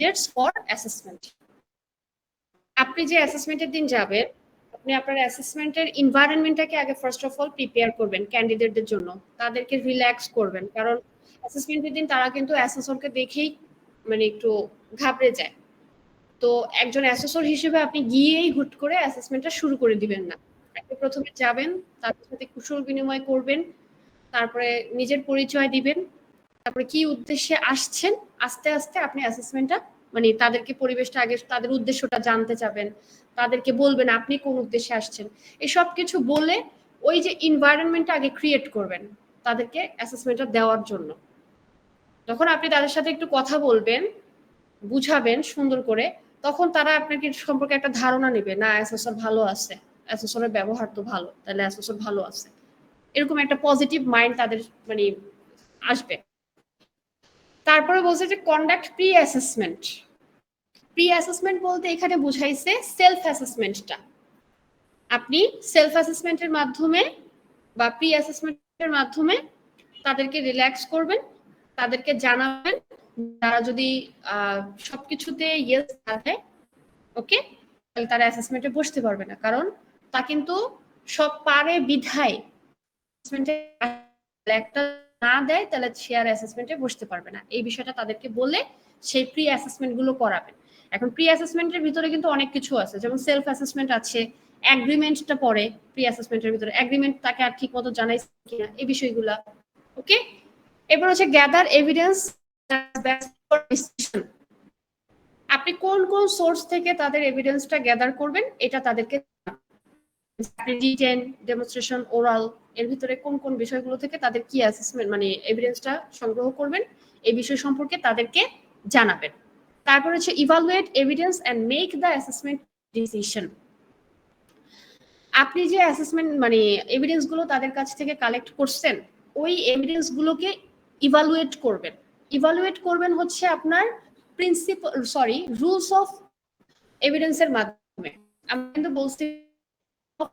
candidates for assessment. আপনি যে অ্যাসেসমেন্টের দিন যাবেন, আপনি আপনার অ্যাসেসমেন্টের এনভায়রনমেন্টটাকে আগে ফার্স্ট অফ অল প্রিপেয়ার করবেন ক্যান্ডিডেটদের জন্য, তাদেরকে রিল্যাক্স করবেন, কারণ অ্যাসেসমেন্টের দিন তারা কিন্তু অ্যাসেসরকে দেখেই মানে একটু ঘাবড়ে যায়। তো একজন অ্যাসেসর হিসেবে আপনি গিয়েই হুট করে অ্যাসেসমেন্টটা শুরু করে দিবেন না। আপনি প্রথমে যাবেন, তাদের সাথে কুশল বিনিময় করবেন, তারপরে নিজের পরিচয় দিবেন, তারপরে কি উদ্দেশ্যে আসছেন, আস্তে আস্তে আপনি অ্যাসেসমেন্টটা মানে তাদেরকে পরিবেশটা আগে তাদের উদ্দেশ্যটা জানতে চাবেন, তাদেরকে বলবেন আপনি কোন উদ্দেশ্যে আসছেন, এসব কিছু বলে ওই যে এনভায়রনমেন্টটা আগে ক্রিয়েট করবেন তাদেরকে অ্যাসেসমেন্টটা দেওয়ার জন্য। যখন আপনি তাদের সাথে একটু কথা বলবেন, বুঝাবেন সুন্দর করে, তখন তারা আপনাকে সম্পর্কে একটা ধারণা নেবে, না অ্যাসেসর ভালো আছে, অ্যাসেসরের ব্যবহার তো ভালো, তাহলে অ্যাসেসর ভালো আছে, এরকম একটা পজিটিভ মাইন্ড তাদের মানে আসবে। তারপরে বলছে যে conduct pre assessment. Pre assessment বলতে এখানে বুঝাইছে সেলফ অ্যাসেসমেন্টটা। আপনি সেলফ অ্যাসেসমেন্টের মাধ্যমে বা প্রি অ্যাসেসমেন্টের মাধ্যমে তাদেরকে রিল্যাক্স করবেন, তাদেরকে জানাবেন, তারা যদি সবকিছুতে ইয়েস দেয় ওকে, তাহলে তারা অ্যাসেসমেন্টে বসতে পারবে না, কারণ তা কিন্তু সব পারে বিধায় একটা না দেয় তাহলে সে আর অ্যাসেসমেন্টে বসতে পারবে না। এই বিষয়টা তাদেরকে বলে সেই প্রি অ্যাসেসমেন্ট গুলো করাবেন। এখন প্রি অ্যাসেসমেন্টের ভিতরে কিন্তু অনেক কিছু আছে, যেমন সেলফ অ্যাসেসমেন্ট আছে, অ্যাগ্রিমেন্টটা পড়ে প্রি অ্যাসেসমেন্টের ভিতরে, অ্যাগ্রিমেন্ট তাকে আর ঠিক মতো জানাইছে কিনা এই বিষয়গুলা ওকে। এবার হচ্ছে গ্যাদার এভিডেন্স, আপনি কোন কোন সোর্স থেকে তাদের এভিডেন্সটা গ্যাদার করবেন এটা তাদেরকে রিটেন, ডেমনস্ট্রেশন, ওরাল, এর ভিতরে কোন কোন বিষয়গুলো থেকে তাদের কি অ্যাসেসমেন্ট মানে এভিডেন্সটা সংগ্রহ করবেন এই বিষয় সম্পর্কে তাদেরকে জানাবেন। তারপর হচ্ছে evaluate evidence and make the assessment decision. আপনি যে অ্যাসেসমেন্ট মানে এভিডেন্স গুলো তাদের কাছ থেকে কালেক্ট করছেন, ওই এভিডেন্স গুলোকে ইভালুয়েট করবেন। ইভালুয়েট করবেন হচ্ছে আপনার প্রিন্সিপাল রুলস অফ এভিডেন্সের মাধ্যমে। আমি কিন্তু বলছি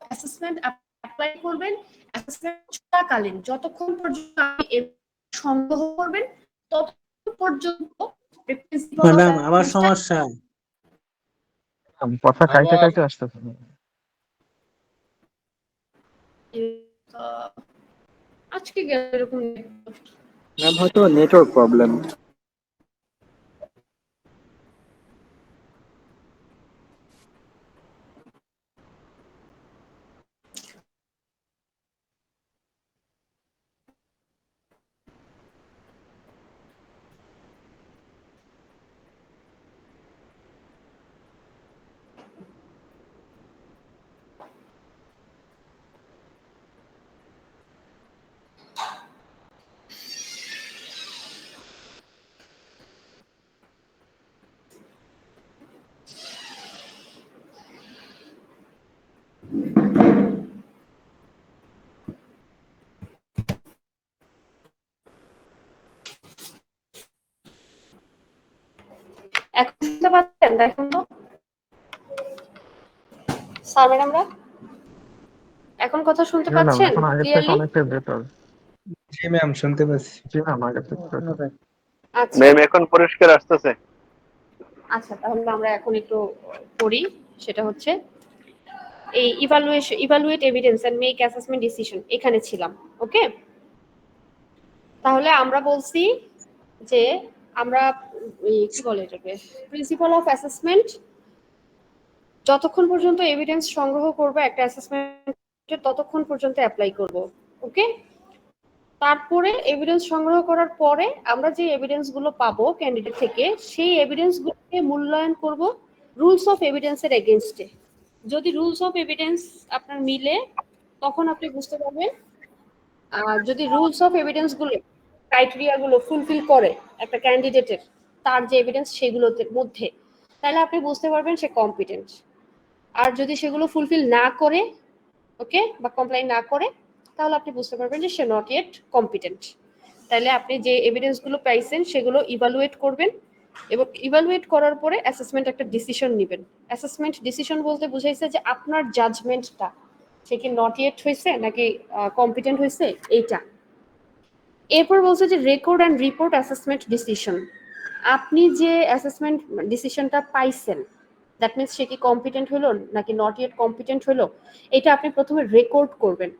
অ্যাসেসমেন্ট অ্যাপ্লাই করবেন, অ্যাসেসমেন্ট চলাকালীন যতক্ষণ পর্যন্ত আপনি সংগ্রহ করবেন ততক্ষণ পর্যন্ত ম্যাডাম আবার সমস্যা, কথা কাইতে কাইতে আসতেছে। আজকে এরকম ম্যাম হয়তো নেটওয়ার্ক প্রবলেম। এখন শুনতে পাচ্ছেন? দেখুন তো স্যার ম্যাডামরা এখন কথা শুনতে পাচ্ছেন এখন আগের থেকে অনেকটা বেটার। জি ম্যাম শুনতে পাচ্ছি। জি ম্যাম আগের থেকে better। আচ্ছা ম্যাম এখন পরিষ্কার আসতেছে। আচ্ছা, তাহলে আমরা এখন একটু পড়ি, সেটা হচ্ছে এই evaluate evidence and make assessment decision, এখানে ছিলাম ওকে। তাহলে আমরা বলছি যে আমরা কি বলে এটাকে প্রিন্সিপাল অফ অ্যাসেসমেন্ট, যতক্ষণ পর্যন্ত এভিডেন্স সংগ্রহ করবো একটা অ্যাসেসমেন্ট ততক্ষণ পর্যন্ত অ্যাপ্লাই করব ওকে। তারপরে এভিডেন্স সংগ্রহ করার পরে আমরা যে এভিডেন্স গুলো পাবো ক্যান্ডিডেট থেকে, সেই এভিডেন্স গুলোকে মূল্যায়ন করব রুলস অফ এভিডেন্সের এগেইনস্টে। যদি রুলস অফ এভিডেন্স আপনার মিলে তখন আপনি বুঝতে পারবেন, যদি রুলস অফ এভিডেন্স গুলো ক্রাইটেরিয়া গুলো ফুলফিল করে একটা ক্যান্ডিডেটের, তার যে এভিডেন্স সেগুলোর মধ্যে, তাহলে আপনি বুঝতে পারবেন সে কম্পিটেন্ট। আর যদি সেগুলো ফুলফিল না করে ওকে বা কমপ্লাই না করে, তাহলে আপনি বুঝতে পারবেন যে সে নট ইয়েট কম্পিটেন্ট। তাহলে আপনি যে এভিডেন্স গুলো পাইছেন সেগুলো ইভালুয়েট করবেন, এবং ইভালুয়েট করার পরে অ্যাসেসমেন্ট একটা ডিসিশন নেবেন। অ্যাসেসমেন্ট ডিসিশন বলতে বুঝাইছে যে আপনার জাজমেন্টটা সে কি নট ইয়েট হয়েছে নাকি কম্পিটেন্ট হয়েছে এইটা। এরপর বলছে যে record and report assessment decision. আপনি যে অ্যাসেসমেন্ট ডিসিশনটা পাইছেন, দ্যাট মিনস সে কি কম্পিটেন্ট হলো নাকি নট ইয়েট কম্পিটেন্ট হলো, এটা আপনি প্রথমে রেকর্ড করবেন।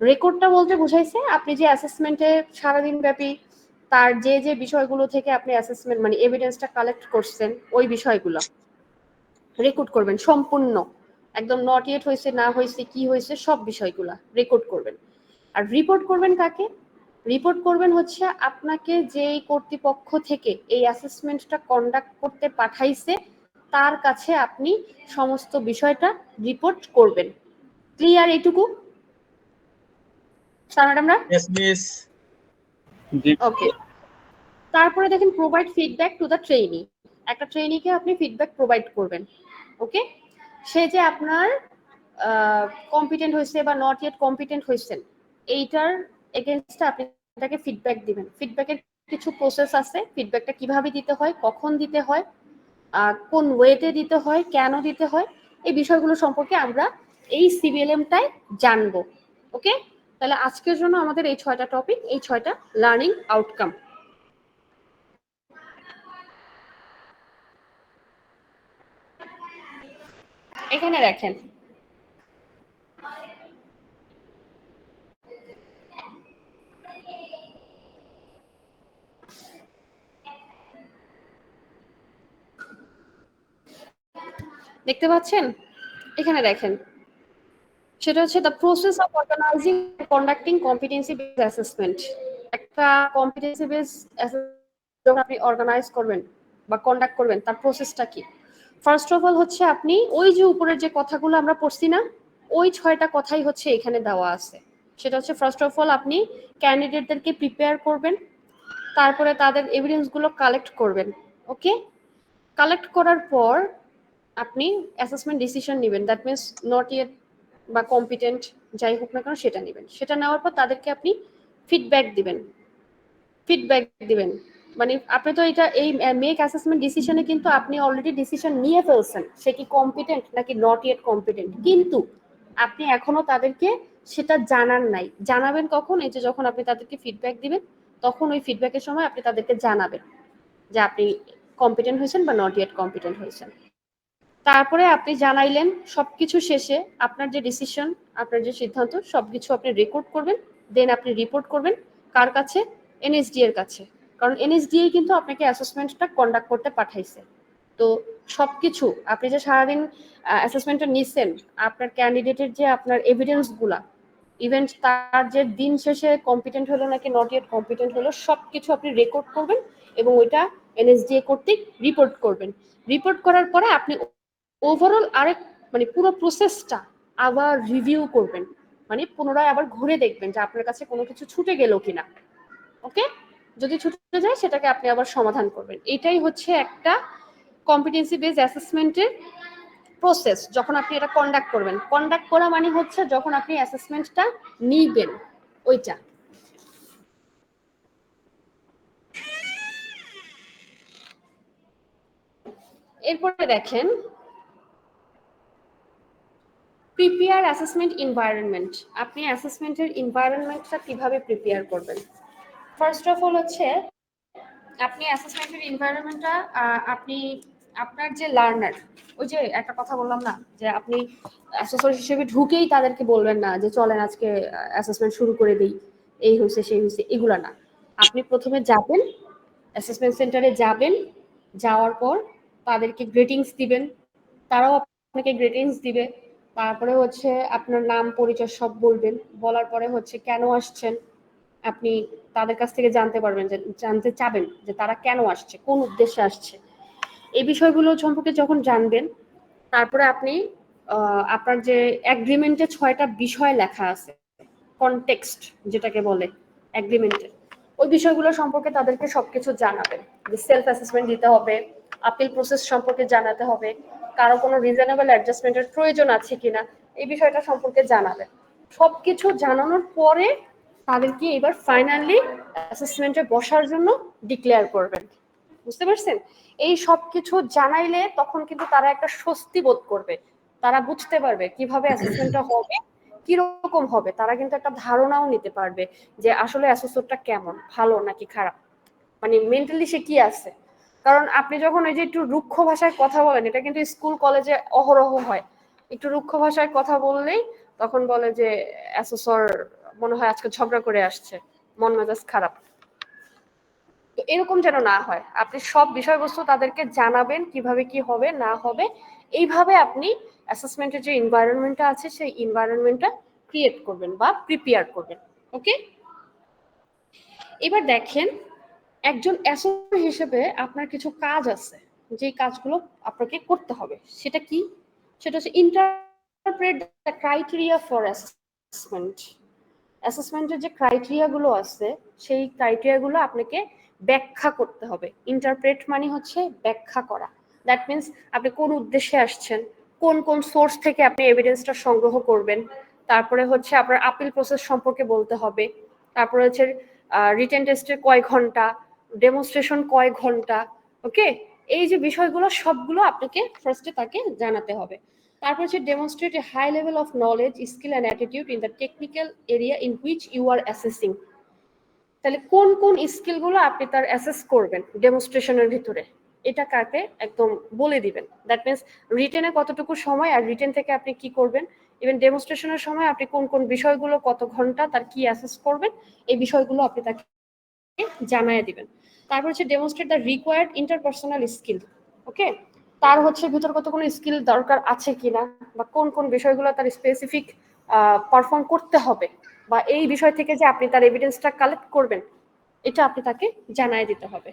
রেকর্ডটা বলতে বুঝাইছে আপনি যে অ্যাসেসমেন্টে সারাদিন ব্যাপী তার যে যে বিষয়গুলো থেকে আপনি অ্যাসেসমেন্ট মানে এভিডেন্সটা কালেক্ট করছেন ওই বিষয়গুলো রেকর্ড করবেন সম্পূর্ণ, একদম নট ইয়েট হয়েছে না হয়েছে কি হয়েছে সব বিষয়গুলো রেকর্ড করবেন। আর রিপোর্ট করবেন কাকে? রিপোর্ট করবেন হচ্ছে আপনাকে যেই কর্তৃপক্ষ থেকে এই অ্যাসেসমেন্টটা কন্ডাক্ট করতে পাঠাইছে তার কাছে আপনি সমস্ত বিষয়টা রিপোর্ট করবেন। ক্লিয়ার এইটুকু স্যার ম্যাডামরা? Yes miss. ওকে। তারপরে দেখেন provide feedback to the trainee. একটা ট্রেইনিকে আপনি ফিডব্যাক প্রোভাইড করবেন। ওকে, সে যে আপনার কম্পিটেন্ট হয়েছে বা নট ইয়েট কম্পিটেন্ট হয়েছেন এইটার এগেনস্টে আপনি তাকে ফিডব্যাক দিবেন। ফিডব্যাকের কিছু প্রসেস আছে, ফিডব্যাকটা কিভাবে দিতে হয়, কখন দিতে হয়, কোন ওয়েতে দিতে হয়, কেন দিতে হয়, এই বিষয়গুলো সম্পর্কে আমরা এই সিবিএলএমটাই জানবো। ওকে, তাহলে আজকের জন্য আমাদের এই 6টা টপিক, এই 6টা লার্নিং আউটকাম। এখানে রাখেন। দেখতে পাচ্ছেন? এখানে দেখেন, সেটা হচ্ছে the process of organising conducting competency based assessment. একটা কম্পিটেন্সি বেসড যখন আপনি অর্গানাইজ করবেন বা কন্ডাক্ট করবেন তার প্রসেসটা কি? ফার্স্ট অফ অল হচ্ছে আপনি ওই যে উপরের যে কথাগুলো আমরা পড়ছি না, ওই 6টা কথাই হচ্ছে এখানে দেওয়া আছে। সেটা হচ্ছে ফার্স্ট অফ অল আপনি ক্যান্ডিডেটদেরকে প্রিপেয়ার করবেন, তারপরে তাদের এভিডেন্সগুলো কালেক্ট করবেন। ওকে, কালেক্ট করার পর আপনি অ্যাসেসমেন্ট ডিসিশন নেবেন, দ্যাট মিনস নট ইয়েট বা কম্পিটেন্ট যাই হোক না কেন সেটা নেবেন। সেটা নেওয়ার পর তাদেরকে আপনি ফিডব্যাক দিবেন। ফিডব্যাক দিবেন মানে আপনি তো এটা এই মেক অ্যাসেসমেন্ট ডিসিশনে কিন্তু আপনি অলরেডি ডিসিশন নিয়ে ফেলছেন সে কি কম্পিটেন্ট নাকি নট ইয়েট কম্পিটেন্ট, কিন্তু আপনি এখনো তাদেরকে সেটা জানান নাই। জানাবেন কখন? এই যে যখন আপনি তাদেরকে ফিডব্যাক দিবেন তখন ওই ফিডব্যাকের সময় আপনি তাদেরকে জানাবেন যে আপনি কম্পিটেন্ট হয়েছেন বা নট ইয়েট কম্পিটেন্ট হয়েছেন। তারপরে আপনি জানাইলেন, সবকিছু শেষে আপনার যে ডিসিশন, আপনার যে সিদ্ধান্ত সবকিছু আপনি রেকর্ড করবেন, দেন আপনি রিপোর্ট করবেন কার কাছে? এনএসডি এর কাছে, কারণ এনএসডিএ কিন্তু আপনাকে অ্যাসেসমেন্টটা কন্ডাক্ট করতে পাঠাইছে। তো সবকিছু আপনি যে সারাদিন অ্যাসেসমেন্টটা নিচ্ছেন, আপনার ক্যান্ডিডেটের যে আপনার এভিডেন্সগুলা, ইভেন্ট তার যে দিন শেষে কম্পিটেন্ট হলো নাকি নট ইয়েট কম্পিটেন্ট হলো সবকিছু আপনি রেকর্ড করবেন এবং ওইটা এনএসডিএ কর্তৃক রিপোর্ট করবেন। রিপোর্ট করার পরে আপনি ওভারঅল আরেক মানে পুরো প্রসেসটা আবার রিভিউ করবেন, মানে পুনরায় আবার ঘুরে দেখবেন যে আপনার কাছে কোনো কিছু ছুটে গেল কিনা। ওকে, যদি ছুটে যায় সেটাকে আপনি আবার সমাধান করবেন। এটাই হচ্ছে একটা কম্পিটেন্সি বেসড অ্যাসেসমেন্টের প্রসেস। যখন আপনি এটা কন্ডাক্ট করবেন, কন্ডাক্ট করা মানে হচ্ছে যখন আপনি অ্যাসেসমেন্টটা নিবেন ওইটা। এরপরে দেখেন প্রিপেয়ার অ্যাসেসমেন্ট এনভায়রনমেন্ট। আপনি অ্যাসেসমেন্টের এনভায়রনমেন্টটা কিভাবে প্রিপেয়ার করবেন? ফার্স্ট অফ অল হচ্ছে আপনি অ্যাসেসমেন্টের এনভায়রনমেন্টটা আপনি আপনার যে লার্নার, ওই যে একটা কথা বললাম না যে আপনি অ্যাসেসর হিসেবে ঢুকেই তাদেরকে বলবেন না যে চলেন আজকে অ্যাসেসমেন্ট শুরু করে দিই, এই হয়েছে সেই হয়েছে, এগুলা না। আপনি প্রথমে যাবেন, অ্যাসেসমেন্ট সেন্টারে যাবেন, যাওয়ার পর তাদেরকে গ্রেটিংস দিবেন, তারাও আপনাকে গ্রেটিংস দিবে। তারপরে হচ্ছে আপনার নাম পরিচয় সব বলবেন, বলার পরে হচ্ছে কেন আসছেন আপনি তাদের কাছ থেকে জানতে পারবেন, যে জানতে চাবেন যে তারা কেন আসছে, কোন উদ্দেশ্যে আসছে। এই বিষয়গুলো সম্পর্কে যখন জানবেন তারপরে আপনি আপনার যে এগ্রিমেন্টে 6টা বিষয় লেখা আছে, কনটেক্সট যেটাকে বলে এগ্রিমেন্টে, ওই বিষয়গুলো সম্পর্কে তাদেরকে সবকিছু জানাবেন। যে সেলফ অ্যাসেসমেন্ট দিতে হবে, আপিল প্রসেস সম্পর্কে জানাতে হবে, কারো কোনো রিজনেবল অ্যাডজাস্টমেন্টের প্রয়োজন আছে কিনা এই বিষয়টা সম্পর্কে জানাবেন। সবকিছু জানানোর পরে তাদেরকে এবার ফাইনালি অ্যাসেসমেন্টে বসার জন্য ডিক্লেয়ার করবেন। বুঝতে পারছেন? এই সব কিছু জানাইলে তখন কিন্তু তারা একটা স্বস্তি বোধ করবে, তারা বুঝতে পারবে কিভাবে অ্যাসেসমেন্টটা হবে, কিরকম হবে। তারা কিন্তু একটা ধারণাও নিতে পারবে যে আসলে অ্যাসেসরটা কেমন, ভালো নাকি খারাপ, মানে মেন্টালি সে কি আছে। কারণ আপনি যখন ওই যে একটু রুক্ষ ভাষায় কথা বলেন, এটা কিন্তু স্কুল কলেজে অহরহ হয়, একটু রুক্ষ ভাষায় কথা বললেই তখন বলে যে অ্যাসেসর মনে হয় আজকে ঝগড়া করে আসছে, মন মেজাজ খারাপ। তো এরকম যেন না হয়, আপনি সব বিষয়বস্তু তাদেরকে জানাবেন কিভাবে কি হবে না হবে, এইভাবে আপনি অ্যাসেসমেন্টের যে এনভায়রনমেন্টটা আছে সেই এনভায়রনমেন্টটা ক্রিয়েট করবেন বা প্রিপেয়ার করবেন। ওকে, এবার দেখেন একজন অ্যাসেসর হিসেবে আপনার কিছু কাজ আছে, যে কাজগুলো আপনাকে করতে হবে। সেটা কি? সেটা হচ্ছে interpret the criteria for assessment. অ্যাসেসমেন্টের যে ক্রাইটেরিয়া গুলো আছে সেই ক্রাইটেরিয়া গুলো আপনাকে ব্যাখ্যা করতে হবে। ইন্টারপ্রেট মানে হচ্ছে ব্যাখ্যা করা। দ্যাট মিনস আপনি কোন উদ্দেশ্যে আসছেন, কোন কোন সোর্স থেকে আপনি এভিডেন্সটা সংগ্রহ করবেন, তারপরে হচ্ছে আপনার আপিল প্রসেস সম্পর্কে বলতে হবে, তারপরে হচ্ছে রিটেন টেস্টের কয় ঘন্টা, ডেমনস্ট্রেশন কয় ঘন্টা। ওকে, এই যে বিষয়গুলো সবগুলো আপনাকে ফার্স্টে তাকে জানাতে হবে। তারপর হচ্ছে demonstrate a high level of knowledge, skill and attitude in the technical area in which you are assessing. তাহলে কোন কোন স্কিলগুলো আপনি তার অ্যাসেস করবেন ডেমনস্ট্রেশনের ভিতরে, এটা কাকে একদম বলে দিবেন। দ্যাট মিনস রিটেনে কতটুকু সময়, আর রিটেন থেকে আপনি কি করবেন, ইভেন ডেমনস্ট্রেশনের সময় আপনি কোন কোন বিষয়গুলো কত ঘন্টা তার কি অ্যাসেস করবেন, এই বিষয়গুলো আপনি তাকে জানায় দিবেন। তারপর হচ্ছে demonstrate the required interpersonal skill. Okay, তার হচ্ছে ভিতর কত কোনো স্কিল দরকার আছে কিনা, বা কোন কোন বিষয়গুলো তার স্পেসিফিক পারফর্ম করতে হবে, বা এই বিষয় থেকে যে আপনি তার এভিডেন্সটা কালেক্ট করবেন, এটা আপনি তাকে জানায় দিতে হবে।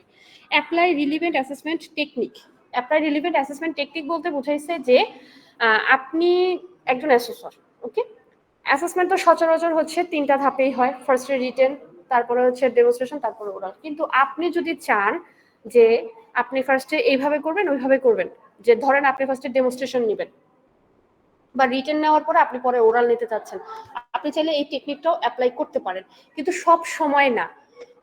Apply relevant assessment technique. Apply relevant assessment technique বলতে বোঝাইছে যে আপনি একজন অ্যাসেসর। ওকে, অ্যাসেসমেন্ট তো সচরাচর হচ্ছে 3টা ধাপেই হয়, ফার্স্টে রিটেন, তারপরে হচ্ছে ডেমনস্ট্রেশন, তারপরে ওরাল। কিন্তু আপনি যদি চান যে আপনি ফার্স্টে এইভাবে করবেন ওইভাবে করবেন, যে ধরেন আপনি ফার্স্টে ডেমনস্ট্রেশন নেবেন বা রিটেন নেওয়ার পরে আপনি পরে ওরাল নিতে চাচ্ছেন, আপনি চাইলে এই টেকনিকটাও অ্যাপ্লাই করতে পারেন, কিন্তু সব সময় না।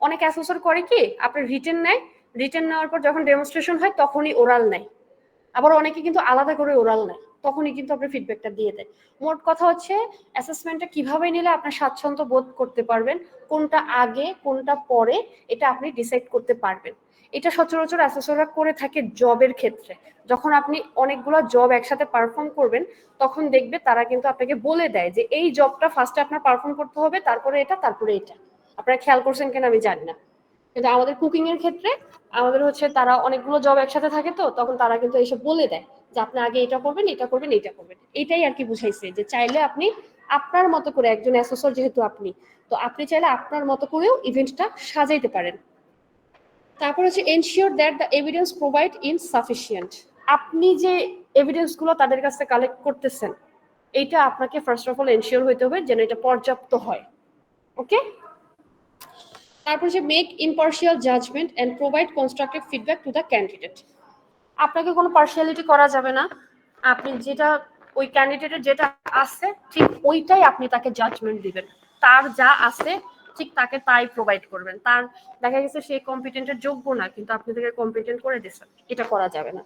অনেক অ্যাসেসর করে কি, আপনি রিটেন নেয়, রিটেন নেওয়ার পর যখন ডেমনস্ট্রেশন হয় তখনই ওরাল নেয়। আবার অনেকে কিন্তু আলাদা করে ওরাল নেয়, তখনই কিন্তু আপনি ফিডব্যাকটা দিয়ে দেয়। মোট কথা হচ্ছে অ্যাসেসমেন্টটা কিভাবে নিলে আপনি স্বাচ্ছন্দ্য বোধ করতে পারবেন, কোনটা আগে কোনটা পরে, এটা আপনি ডিসাইড করতে পারবেন। এটা সচরাচর অ্যাসেসররা করে থাকে জবের ক্ষেত্রে। যখন আপনি অনেকগুলো জব একসাথে পারফর্ম করবেন, তখন দেখবে তারা কিন্তু আপনাকে বলে দেয় যে এই জবটা ফার্স্টে আপনার পারফর্ম করতে হবে, তারপরে এটা, তারপরে এটা। আপনারা খেয়াল করছেন কিনা আমি জানি না, কিন্তু আমাদের কুকিং এর ক্ষেত্রে আমাদের হচ্ছে তারা অনেকগুলো জব একসাথে থাকে, তো তখন তারা কিন্তু এইসব বলে দেয় যে আপনি আগে এটা করবেন, এটা করবেন, এটা করবেন। এটাই আর কি বুঝাইছে যে চাইলে আপনি আপনার মতো করে, একজন অ্যাসেসর যেহেতু আপনি, তো আপনি চাইলে আপনার মতো করেও ইভেন্টটা সাজাইতে পারেন। তারপর হচ্ছে ensure that the evidence provide in sufficient. আপনি যে এভিডেন্স গুলো তাদের কাছে কালেক্ট করতেছেন, এইটা আপনাকে ফার্স্ট অফ অল এনশিওর হইতে হবে যেন এটা পর্যাপ্ত হয়। ওকে, তারপর হচ্ছে make impartial judgement and provide constructive feedback to the candidate. আপনাকে কোনো পার্শিয়ালিটি করা যাবে না, আপনি যেটা ওই ক্যান্ডিডেটের যেটা আছে ঠিক ওইটাই আপনি তাকে জাজমেন্ট দিবেন, তার যা আছে ঠিক তাকে তাই প্রোভাইড করবেন। তার দেখা গেছে সে কম্পিটেন্টের যোগ্য না, কিন্তু আপনি তাকে কম্পিটেন্ট করে দিচ্ছেন, এটা করা যাবে না।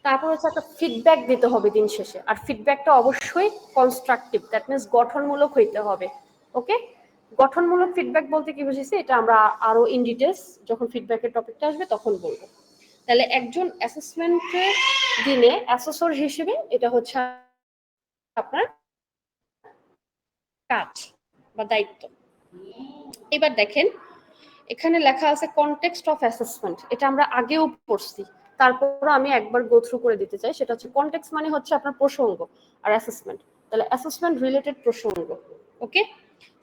তারপর হচ্ছে একটা ফিডব্যাক দিতে হবে দিন শেষে, আর ফিডব্যাকটা অবশ্যই কনস্ট্রাকটিভ, দ্যাট মিনস গঠনমূলক হইতে হবে। ওকে, গঠনমূলক ফিডব্যাক বলতে কি বুঝেছি এটা আমরা আরো ইন ডিটেলস যখন ফিডব্যাকের টপিকটা আসবে তখন বলবো। তাহলে একজন অ্যাসেসমেন্টের দিনে অ্যাসেসর হিসেবে এটা হচ্ছে আপনার কাজ বা দায়িত্ব। এবার দেখেন এখানে লেখা আছে কনটেক্সট অফ অ্যাসেসমেন্ট, এটা আমরা আগেও পড়ছি, তারপরও আমি একবার গো থ্রু করে দিতে চাই। সেটা হচ্ছে কনটেক্সট মানে হচ্ছে আপনার প্রসঙ্গ, আর অ্যাসেসমেন্ট, তাহলে অ্যাসেসমেন্ট রিলেটেড প্রসঙ্গ। ওকে,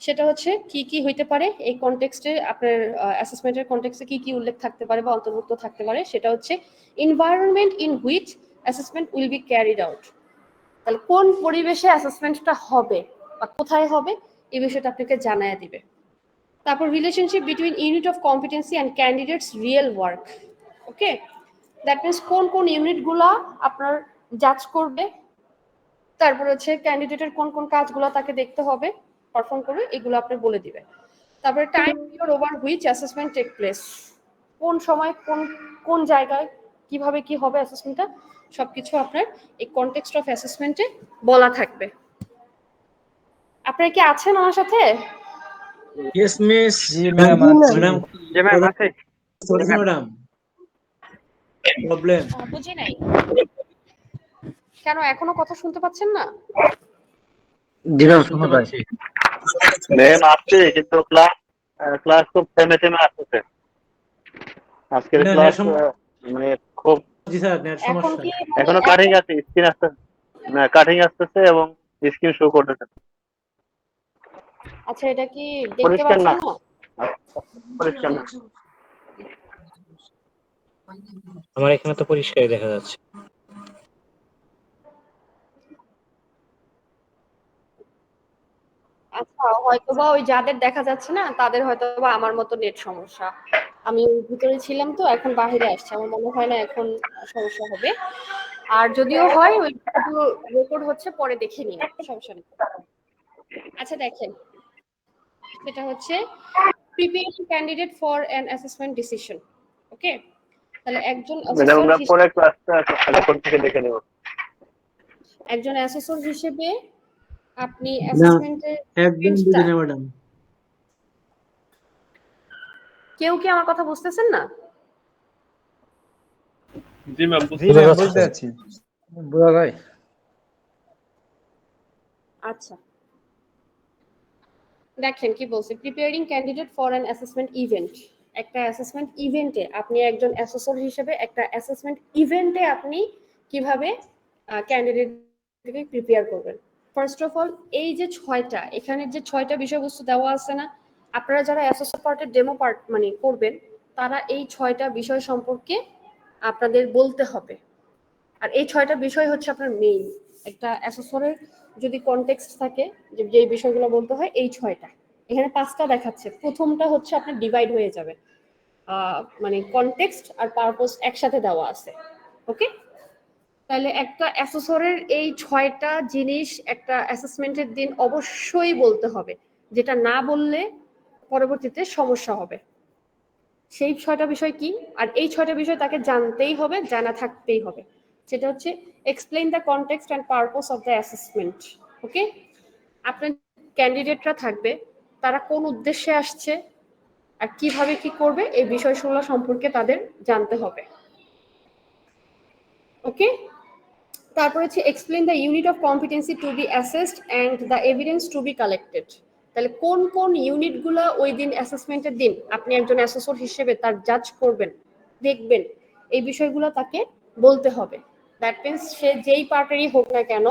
সেটা হচ্ছে কি কি হইতে পারে এই কনটেক্সটে, আপনার অ্যাসেসমেন্টের কনটেক্সটে কি কি উল্লেখ থাকতে পারে বা অন্তর্ভুক্ত থাকতে পারে। সেটা হচ্ছে environment in which assessment will be carried out. তাহলে কোন পরিবেশে অ্যাসেসমেন্টটা হবে বা কোথায় হবে এই বিষয়টা আপনাকে জানায় দিবে। তারপর relationship between unit of competency and candidates real work. Okay, that means কোন কোন ইউনিটগুলা আপনার জাজ করবে, তারপর হচ্ছে ক্যান্ডিডেটের কোন কোন কাজগুলো তাকে দেখতে হবে পারফর্ম করবে, এগুলো আপনি বলে দিবে। তারপরে time period over which assessment take place, কোন সময় কোন কোন জায়গায় কিভাবে কি হবে অ্যাসেসমেন্টটা, সবকিছু আপনার এই কনটেক্সট অফ অ্যাসেসমেন্টে বলা থাকবে। আপনারা কি আছেন আমার সাথে? ইয়েস মিস জি ম্যাম, ম্যাডাম জি ম্যাম আছে। করেছেন ম্যাডাম। প্রবলেম বুঝি নাই কেন এখনো কথা শুনতে পাচ্ছেন না? জি ম্যাম শুনতে পাচ্ছি। ম্যাম আসছে কিন্তু ক্লাস খুব থেমে থেমে আসতেছে। আজকের না, ক্লাস নেট মানে খুব জি স্যার নেট এখন সমস্যা। কি এখনো কাটিং আছে, স্ক্রিন আসতে না কাটিং আসতেছে এবং স্ক্রিন শো করতেছে। আচ্ছা এটা কি দেখতে পরিষ্কার পাচ্ছেন না, না? পরিষ্কার না। আমার এখানে তো পরিষ্কারই দেখা যাচ্ছে। আচ্ছা হয়তোবা ওই যাদের দেখা যাচ্ছে না তাদের হয়তোবা আমার মতো নেট সমস্যা। আমি ভিতরে ছিলাম তো এখন বাইরে আসছে, আমার মনে হয় না এখন সমস্যা হবে। আর যদিও হয় ওই রেকর্ড হচ্ছে পরে দেখে নিন, সমস্যা নেই। আচ্ছা দেখেন, সেটা হচ্ছে preparing candidate for an assessment decision. Okay, তাহলে একজন ম্যাডাম অ্যাসেসর আমরা পরে ক্লাসটা রেকর্ড থেকে দেখে নেব। একজন অ্যাসেসর হিসেবে আপনি না অ্যাসেসমেন্টের একদম বুঝি না ম্যাডাম। কেউ কি আমার কথা বুঝতেছেন না? জি ম্যাম বুঝতে পারছি। বোঝা যায়। আচ্ছা দেখেন কি বলছে, preparing candidate for an assessment event. একটা অ্যাসেসমেন্ট ইভেন্টে আপনি একজন অ্যাসেসর হিসেবে একটা অ্যাসেসমেন্ট ইভেন্টে আপনি কিভাবে ক্যান্ডিডেটকে প্রিপেয়ার করবেন। ফার্স্ট অফ অল এই যে ছয়টা এখানে যে ছয়টা বিষয়বস্তু দেওয়া আছে না, আপনারা যারা অ্যাসেসর পার্টের ডেমো পার্ট মানে করবেন তারা এই ছয়টা বিষয় সম্পর্কে আপনাদের বলতে হবে। আর এই ছয়টা বিষয় হচ্ছে আপনার মেইন। একটা অ্যাসেসরের যদি কনটেক্সট থাকে যে বিষয়গুলো বলতে হয় এই ছয়টা, এখানে পাঁচটা দেখাচ্ছে। প্রথমটা হচ্ছে আপনার ডিভাইড হয়ে যাবে, মানে কনটেক্সট আর পারপোজ একসাথে দেওয়া আছে। ওকে, তাহলে একটা অ্যাসেসরের এই ছয়টা জিনিস একটা অ্যাসেসমেন্টের দিন অবশ্যই বলতে হবে, যেটা না বললে পরবর্তীতে সমস্যা হবে। সেই ছয়টা বিষয় কি, আর এই ছয়টা বিষয় তাকে জানতেই হবে, জানা থাকতেই হবে। সেটা হচ্ছে explain the context and purpose of the assessment. Okay, আপনার ক্যান্ডিডেটরা থাকবে, তারা কোন উদ্দেশ্যে আসছে আর কিভাবে কি করবে এই বিষয়গুলো সম্পর্কে তাদের জানতে হবে। ওকে, তারপর হচ্ছে explain the unit of competency to be assessed and the evidence to be collected. তাহলে কোন কোন ইউনিটগুলো ওই দিন অ্যাসেসমেন্টের দিন আপনি একজন অ্যাসেসর হিসেবে তার জাজ করবেন, দেখবেন, এই বিষয়গুলো তাকে বলতে হবে। দ্যাট মিনস সে যেই পার্টেরই হোক না কেন,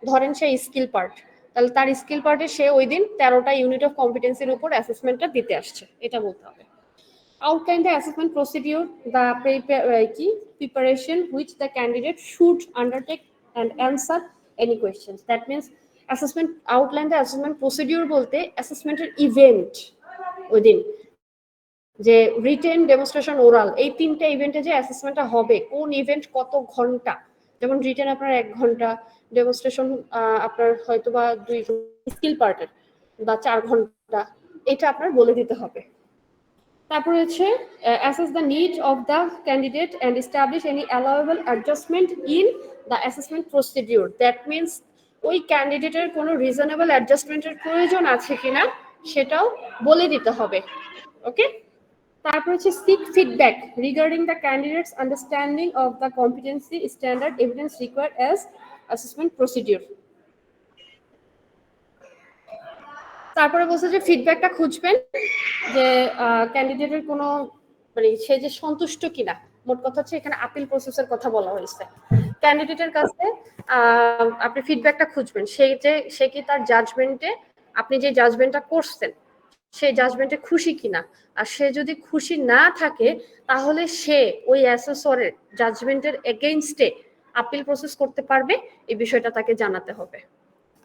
ধরেন সে স্কিল পার্ট, তাহলে তার স্কিল পার্টে সে ওই দিন 13টা ইউনিট অফ কম্পিটেন্সির উপর অ্যাসেসমেন্টটা দিতে আসছে, এটা বলতে হবে। Outline the assessment procedure, the preparation which the candidate should undertake and answer any questions. That means assessment outline the assessment procedure বলতে অ্যাসেসমেন্টের ইভেন্ট ওইদিন, যে রিটেন, ডেমনস্ট্রেশন, ওরাল, এই তিনটা ইভেন্টে যে অ্যাসেসমেন্টটা হবে, কোন ইভেন্ট কত ঘন্টা, যেমন রিটেন আপনার 1 ঘন্টা, ডেমনস্ট্রেশন আপনার হয়তো বা 2 স্কিল পার্টের বা 4 ঘন্টা, এটা আপনার বলে দিতে হবে। তারপর হচ্ছে assess the need of the candidate and establish any allowable adjustment in the assessment procedure. That means ওই ক্যান্ডিডেটের কোনো রিজনেবল অ্যাডজাস্টমেন্টের প্রয়োজন আছে কিনা সেটাও বলে দিতে হবে। ওকে, তারপর হচ্ছে seek feedback regarding the candidate's understanding of the competency standard evidence required as assessment procedure. তারপরে বলছে যে ফিডব্যাকটা খুঁজবেন যে ক্যান্ডিডেটের কোনো মানে সে যে সন্তুষ্ট কিনা। মোট কথা হচ্ছে এখানে আপিল প্রসেসের কথা বলা হয়েছে। ক্যান্ডিডেটের কাছে আপনি ফিডব্যাকটা খুঁজবেন, সে কি তার জাজমেন্টে, আপনি যে জাজমেন্টটা করছেন সেই জাজমেন্টে খুশি কিনা। আর সে যদি খুশি না থাকে তাহলে সে ওই অ্যাসেসরের জাজমেন্টের এগেইনস্টে আপিল প্রসেস করতে পারবে, এই বিষয়টা তাকে জানাতে হবে।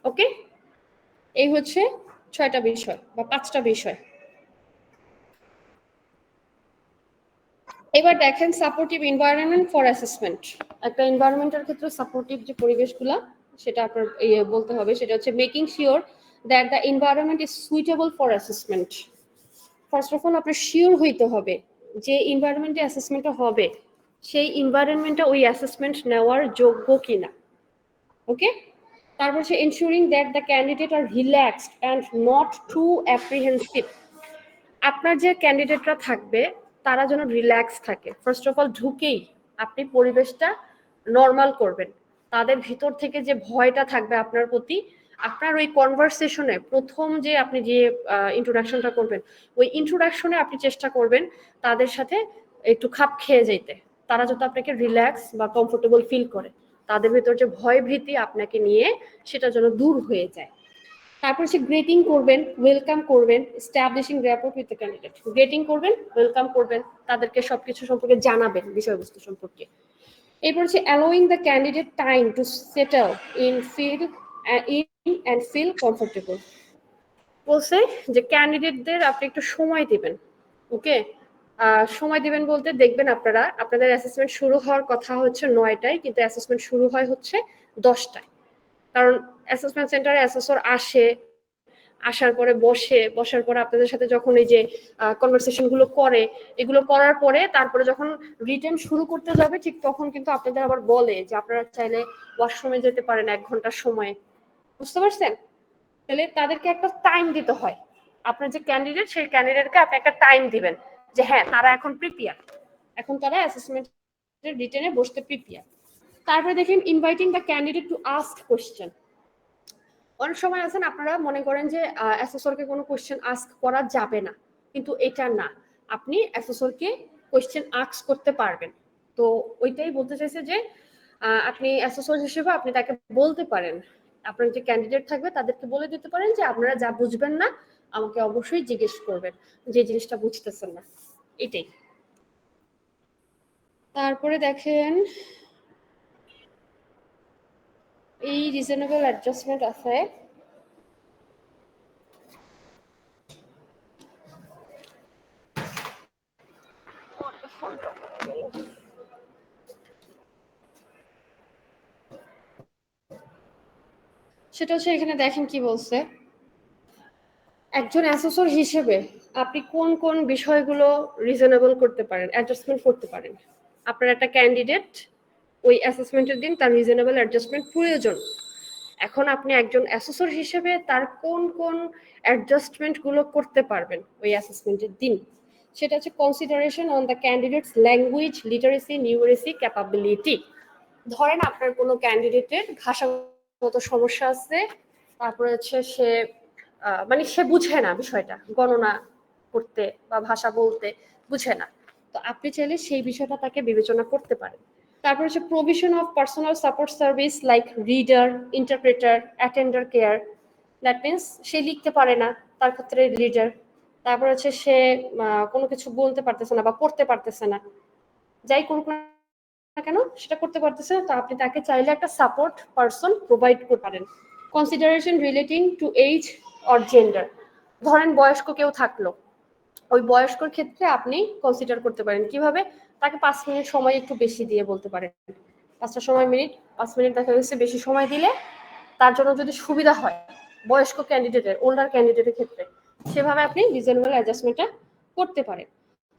ওকে, এই হচ্ছে 6টা বিষয় বা 5টা বিষয়। এবার দেখেন সাপোর্টিভ এনভায়রনমেন্ট ফর অ্যাসেসমেন্ট। একটা এনভায়রনমেন্টের ক্ষেত্রে সাপোর্টিভ যে পরিবেশগুলো সেটা আপনার বলতে হবে, সেটা হচ্ছে making sure that the environment is suitable for assessment. First of all আপনার শিওর হইতে হবে যে এনভায়রনমেন্টে অ্যাসেসমেন্টটা হবে সেই এনভায়রনমেন্টটা ওই অ্যাসেসমেন্ট নেওয়ার যোগ্য কিনা। ওকে, তারপর হচ্ছে ensuring that the candidate are relaxed and not too apprehensive. আপনার যে ক্যান্ডিডেটরা থাকবে তারা যেন রিল্যাক্স থাকে। ফার্স্ট অফ অল ঢুকেই আপনি পরিবেশটা নর্মাল করবেন। তাদের ভিতর থেকে যে ভয়টা থাকবে আপনার প্রতি, আপনার ওই কনভারসেশনে প্রথম যে আপনি যে ইন্ট্রোডাকশনটা করবেন, ওই ইন্ট্রোডাকশনে আপনি চেষ্টা করবেন তাদের সাথে একটু খাপ খেয়ে যেতে। তারা যত আপনাকে রিল্যাক্স বা কমফোর্টেবল ফিল করে, তাদের ভিতর যে ভয় ভীতি আপনাকে নিয়ে সেটা যেন দূর হয়ে যায়। তারপর হচ্ছে গ্রেটিং করবেন, ওয়েলকাম করবেন, establishing rapport with the candidate. Greeting করবেন, ওয়েলকাম করবেন, তাদেরকে সবকিছু সম্পর্কে জানাবেন, বিষয়বস্তু সম্পর্কে। এরপর হচ্ছে allowing the candidate time to settle in and feel comfortable. বলছে যে ক্যান্ডিডেটদের আপনি একটু সময় দিবেন। ওকে, সময় দিবেন বলতে দেখবেন আপনাদের অ্যাসেসমেন্ট শুরু হওয়ার কথা হচ্ছে 9টায়, কিন্তু অ্যাসেসমেন্ট শুরু হয় হচ্ছে 10টায়। কারণ অ্যাসেসমেন্ট সেন্টারে অ্যাসেসর আসার পরে বসার পরে আপনাদের সাথে যখন এই যে কনভারসেশন গুলো করে, এগুলো করার পরে তারপরে যখন রিটেন শুরু করতে যাবে, ঠিক তখন কিন্তু আপনাদের আবার বলে যে আপনারা চাইলে ওয়াশরুমে যেতে পারেন 1 ঘন্টার সময়। বুঝতে পারছেন? তাহলে তাদেরকে একটা টাইম দিতে হয়। আপনার যে ক্যান্ডিডেট, সেই ক্যান্ডিডেটকে আপনি একটা টাইম দিবেন যে হ্যাঁ তারা এখন প্রিপেয়ার, এখন তারা অ্যাসেসমেন্টের রিটেনে বসতে প্রিপেয়ার। তারপরে দেখেন inviting the candidate to ask question. অনেক সময় আছেন আপনারা মনে করেন যে অ্যাসেসরকে কোনো কোশ্চেন আস্ক করা যাবে না, কিন্তু এটা না, আপনি অ্যাসেসরকে কোশ্চেন আস্ক করতে পারবেন। তো ওইটাই বলতে চাইছে যে আপনি অ্যাসেসর হিসেবে আপনি তাকে বলতে পারেন, আপনার যে ক্যান্ডিডেট থাকবে তাদেরকে বলে দিতে পারেন যে আপনারা যা বুঝবেন না আমাকে অবশ্যই জিজ্ঞেস করবেন, যে জিনিসটা বুঝতেছেন না। এটাই। তারপরে দেখেন এই রিজনেবল অ্যাডজাস্টমেন্ট আছে। সেটা হচ্ছে এখানে দেখেন কি বলছে, একজন অ্যাসেসর হিসেবে আপনি কোন কোন বিষয়গুলো রিজনেবল করতে পারেন, অ্যাডজাস্টমেন্ট করতে পারেন। আপনার একটা ক্যান্ডিডেট ওই অ্যাসেসমেন্টের দিন তার রিজনেবল অ্যাডজাস্টমেন্ট প্রয়োজন। এখন আপনি একজন অ্যাসেসর হিসেবে তার কোন কোন অ্যাডজাস্টমেন্ট গুলো করতে পারবেন ওই অ্যাসেসমেন্টের দিন, সেটা হচ্ছে consideration on the candidates language, literacy, numeracy, capability. ধরেন আপনার কোনো ক্যান্ডিডেটের ভাষাগত সমস্যা আছে, তারপরে হচ্ছে সে মানে সে বুঝে না বিষয়টা, গণনা করতে বা ভাষা বলতে বুঝে না, তো আপনি চাইলে সেই বিষয়টা তাকে বিবেচনা করতে পারেন। তারপর হচ্ছে provision of personal support service like reader, interpreter, attender care. That means সে লিখতে পারে না, তার ক্ষেত্রে রিডার। তারপর হচ্ছে সে কোনো কিছু বলতে পারতেছে না বা পড়তে পারতেছে না, যাই করুক না কেন সেটা করতে পারতেছে না, তো আপনি তাকে চাইলে একটা সাপোর্ট পারসন প্রোভাইড করতে পারেন। Consideration relating to age or gender. ধরেন বয়স্ক কেউ থাকলো, ওই বয়স্কর ক্ষেত্রে আপনি কনসিডার করতে পারেন কিভাবে, তাকে 5 মিনিট সময় একটু বেশি দিয়ে বলতে পারেন। 5 মিনিট দেখা গেছে বেশি সময় দিলে তার জন্য যদি সুবিধা হয় বয়স্ক ক্যান্ডিডেটের, ওল্ডার ক্যান্ডিডেটের ক্ষেত্রে, সেভাবে আপনি রিজনেবল অ্যাডজাস্টমেন্টটা করতে পারেন।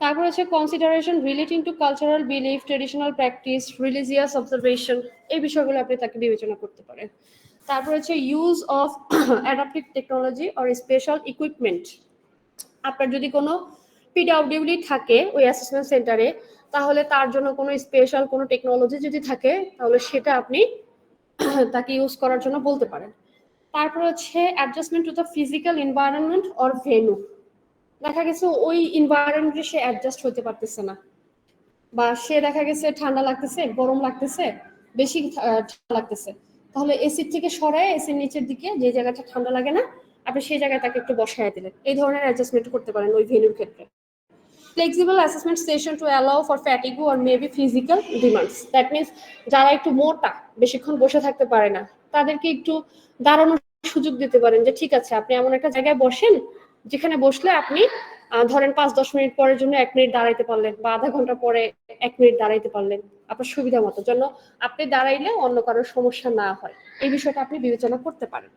তারপর হচ্ছে consideration relating two cultural belief, traditional practice, religious observation, এই বিষয়গুলো আপনি তাকে বিবেচনা করতে পারেন। তারপর হচ্ছে use of adaptive technology or special equipment. আপনার যদি কোনো পিডব্লিউডি থাকে ওই অ্যাসেসমেন্ট সেন্টারে, তাহলে তার জন্য কোনো স্পেশাল কোনো টেকনোলজি যদি থাকে, তাহলে সেটা আপনি তাকে ইউজ করার জন্য বলতে পারেন। তারপর হচ্ছে adjustment to the physical environment or venue. দেখা গেছে ওই এনভায়রনমেন্টে সে অ্যাডজাস্ট হতে পারতেছে না, বা সে দেখা গেছে ঠান্ডা লাগতেছে, গরম লাগতেছে, বেশি ঠান্ডা লাগতেছে, তাহলে এসির থেকে সরায় এসির নিচের দিকে যে জায়গাটা ঠান্ডা লাগে না, আপনি সেই জায়গায় তাকে একটু বসায় দিলেন। এই ধরনের অ্যাডজাস্টমেন্ট করতে পারেন ওই ভেন্যুর ক্ষেত্রে। Flexible assessment session to allow for fatigue or maybe physical demands. That means যারা একটু মোটা, বেশিক্ষণ বসে থাকতে পারে না, তাদেরকে একটু দাঁড়ানোর সুযোগ দিতে পারেন যে ঠিক আছে আপনি এমন একটা জায়গায় বসেন যেখানে বসলে আপনি ধরেন 5-10 মিনিট পরের জন্য 1 মিনিট দাঁড়াইতে পারলেন, বা আধা ঘন্টা পরে 1 মিনিট দাঁড়াইতে পারলেন, আপনার সুবিধা মতো, জন্য আপনি দাঁড়াইলে অন্য কারোর সমস্যা না হয়, এই বিষয়টা আপনি বিবেচনা করতে পারেন।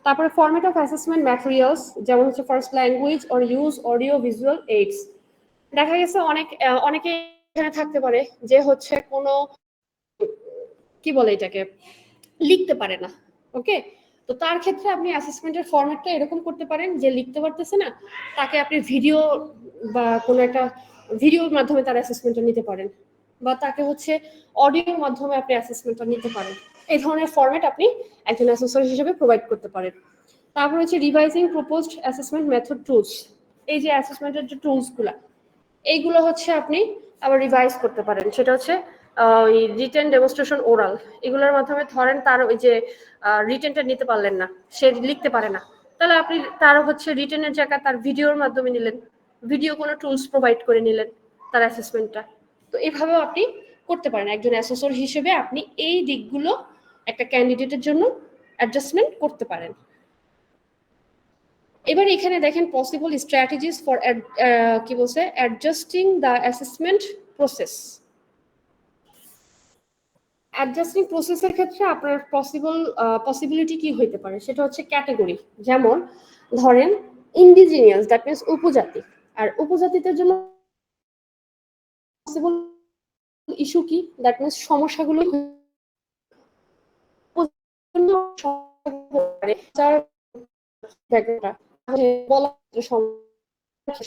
তারপরে ফরম্যাট অফ অ্যাসেসমেন্ট ম্যাটেরিয়ালস, যেমন হচ্ছে first language or use audio visual AIDS. দেখা গেছে অনেকে এখানে থাকতে পারে যে হচ্ছে কোনো কি বলে এটাকে লিখতে পারে না। ওকে, তো তার ক্ষেত্রে আপনি অ্যাসেসমেন্টের ফরম্যাটটা এরকম করতে পারেন যে লিখতে পারতেছে না, তাকে আপনি ভিডিও বা কোনো একটা ভিডিওর মাধ্যমে তার অ্যাসেসমেন্টটা নিতে পারেন। বা তাকে হচ্ছে অডিওর মাধ্যমে আপনি অ্যাসেসমেন্টটা নিতে পারেন। এই ধরনের ফরম্যাট আপনি একজন অ্যাসেসর হিসেবে প্রোভাইড করতে পারেন। তারপর হচ্ছে revising proposed assessment method tools. এই যে অ্যাসেসমেন্টের যে টুলসগুলো, এইগুলো হচ্ছে আপনি আবার রিভাইজ করতে পারেন। সেটা হচ্ছে ওই রিটেন, ডেমনস্ট্রেশন, ওরাল, এগুলোর মাধ্যমে ধরেন তার ওই যে রিটেনটা নিতে পারলেন না, সে লিখতে পারে না, তাহলে আপনি তার হচ্ছে রিটেনের জায়গায় তার ভিডিওর মাধ্যমে নিলেন, ভিডিও কোনো টুলস প্রোভাইড করে নিলেন তার অ্যাসেসমেন্টটা। তো এইভাবেও আপনি করতে পারেন। একজন অ্যাসেসর হিসেবে আপনি এই দিকগুলো একটা ক্যান্ডিডেটের জন্য অ্যাডজাস্টমেন্ট করতে পারেন। এবার এখানে দেখেন পসিবল স্ট্র্যাটেজিস ফর কি বলছে, adjusting the assessment process. Adjusting প্রসেসের ক্ষেত্রে আপনার পসিবিলিটি কি হইতে পারে, সেটা হচ্ছে ক্যাটাগরি। যেমন ধরেন ইন্ডিজিনিয়াস, দ্যাট মিনস উপজাতি। আর উপজাতিদের জন্য পসিবল ইস্যু কি, দ্যাট মিনস সমস্যাগুলো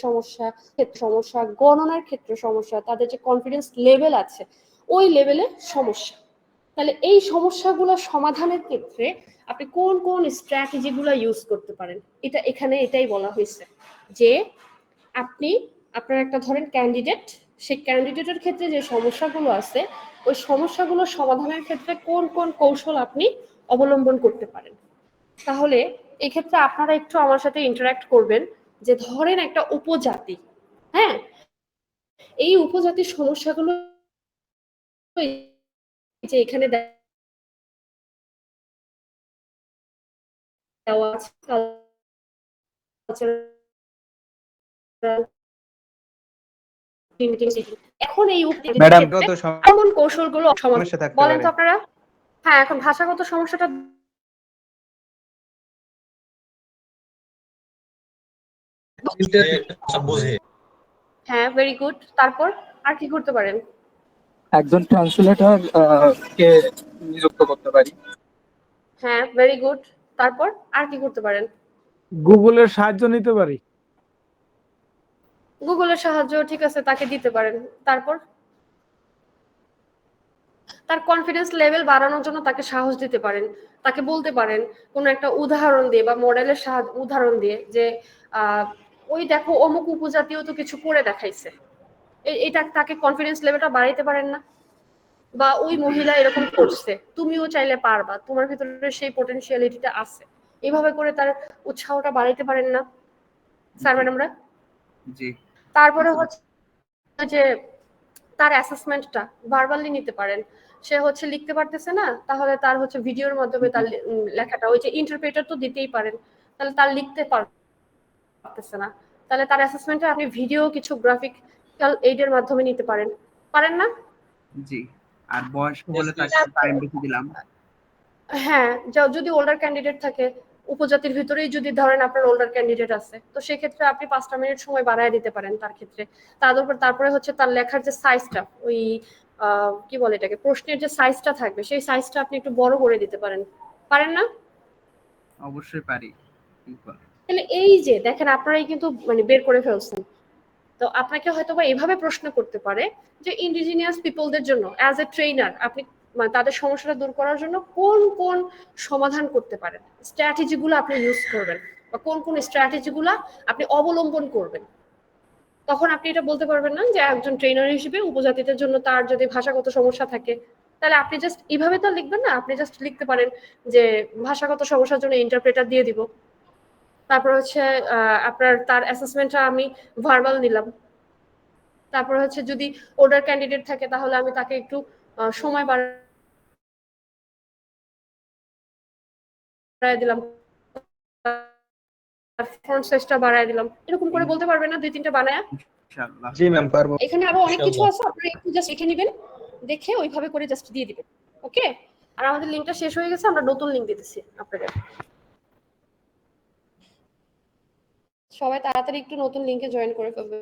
সমস্যা, ক্ষেত্রে সমস্যা, গণনার ক্ষেত্রে সমস্যা, তাদের যে কনফিডেন্স লেভেল আছে ওই লেভেলে সমস্যা। তাহলে এই সমস্যাগুলো সমাধানের ক্ষেত্রে আপনি কোন কোন স্ট্র্যাটেজিগুলো ইউজ করতে পারেন, এটা এখানে এটাই বলা হয়েছে যে আপনি আপনার একটা ধরেন ক্যান্ডিডেট, সেই ক্যান্ডিডেটের ক্ষেত্রে যে সমস্যাগুলো আছে ওই সমস্যাগুলো সমাধানের ক্ষেত্রে কোন কোন কৌশল আপনি অবলম্বন করতে পারেন। তাহলে এই ক্ষেত্রে আপনারা একটু আমার সাথে ইন্টারঅ্যাক্ট করবেন যে ধরেন একটা উপজাতি, হ্যাঁ, এই উপজাতির সমস্যাগুলো যে এখানে দেওয়া আছে, এখন এই ম্যাডাম কোন কৌশলগুলো সমস্যা থাকতে বলেন পারে? তো আপনারা। হ্যাঁ, এখন ভাষাগত সমস্যাটা হ্যাঁ, ভেরি গুড। তারপর আর কি করতে পারেন? একজন ট্রান্সলেটর কে নিযুক্ত করতে পারি। হ্যাঁ, ভেরি গুড। তারপর আর কি করতে পারেন? গুগলের সাহায্য নিতে পারি। গুগলের সাহায্য ঠিক আছে, তাকে দিতে পারেন। তারপর তার কনফিডেন্স লেভেল বাড়ানোর জন্য তাকে সাহস দিতে পারেন, তাকে বলতে পারেন কোনো একটা উদাহরণ দিয়ে বা মডেলের উদাহরণ দিয়ে যে ওই দেখো অমুক উপজাতীয় তো কিছু করে দেখাইছে, এটা তাকে কনফিডেন্স লেভেলটা বাড়াইতে পারেন না? বা ওই মহিলা এরকম করছে, তুমিও চাইলে পারবা, তোমার ভিতরে সেই পটেনশিয়ালিটিটা আছে, এইভাবে করে তার উৎসাহটা বাড়াইতে পারেন না স্যার ম্যাডামরা? জি। তারপরে হচ্ছে যে তার অ্যাসেসমেন্টটা ভার্বালি নিতে পারেন। সে হচ্ছে লিখতে পারতেছে না, তাহলে তার হচ্ছে ভিডিওর মাধ্যমে তার লেখাটা, ওই যে ইন্টারপ্রেটার তো দিতেই পারেন, তাহলে তার লিখতে পারতেছে না, তাহলে তার অ্যাসেসমেন্টে আপনি ভিডিও কিছু গ্রাফিক্যাল এইডের মাধ্যমে নিতে পারেন, পারেন না? জি। আর বয়স্ক বলে তাকে টাইম বেশি দিলাম। হ্যাঁ, যদি ওল্ডার ক্যান্ডিডেট থাকে, উপজাতির ভিতরেই যদি ধরেন আপনার ওল্ডার ক্যান্ডিডেট আছে, তো সেক্ষেত্রে আপনি 5টা মিনিট সময় বাড়ায় দিতে পারেন তার ক্ষেত্রে। তারপরে হচ্ছে তার লেখার যে সাইজটা, ওই কি বলে এটাকে, প্রশ্নের যে সাইজটা থাকবে সেই সাইজটা আপনি একটু বড় করে দিতে পারেন, পারেন না? অবশ্যই পারি। তাহলে এই যে দেখেন আপনারাই কিন্তু মানে বের করে ফেলছেন। তো আপনাকে হয়তো বা এভাবে প্রশ্ন করতে পারে যে ইন্ডিজিনিয়াস পিপলদের জন্য অ্যাজ এ ট্রেনার আপনি তাদের সমস্যাটা দূর করার জন্য কোন কোন সমাধান করতে পারেন, স্ট্র্যাটেজিগুলো আপনি ইউজ করবেন বা কোন কোন স্ট্র্যাটেজিগুলো আপনি অবলম্বন করবেন। তখন আপনি এটা বলতে পারবেন না যে একজন ট্রেনার হিসেবে উপজাতিদের জন্য তার যদি ভাষাগত সমস্যা থাকে, তাহলে আপনি জাস্ট এইভাবে তো লিখবেন না, আপনি জাস্ট লিখতে পারেন যে ভাষাগত সমস্যার জন্য ইন্টারপ্রেটার দিয়ে দিব। তারপর হচ্ছে আপনার তার অ্যাসেসমেন্টটা আমি ভার্বাল নিলাম। তারপর হচ্ছে যদি ওল্ডার ক্যান্ডিডেট থাকে তাহলে আমি তাকে একটু সময় বাড়ায় দিলাম, ফন্ট সাইজটা বাড়ায় দিলাম, এরকম করে বলতে পারবেন না 2-3টা বানায়া? ইনশাআল্লাহ। জি ম্যাম, পারবো। এখানে আরো অনেক কিছু আছে, আপনারা একটু জাস্ট লিখে নেবেন, দেখে ওইভাবে করে জাস্ট দিয়ে দিবেন। ওকে, আর আমাদের লিংকটা শেষ হয়ে গেছে, আমরা নতুন লিংক দিতেছি আপনাদের। সবাই তাড়াতাড়ি একটু নতুন লিংকে জয়েন করে ফেলবে।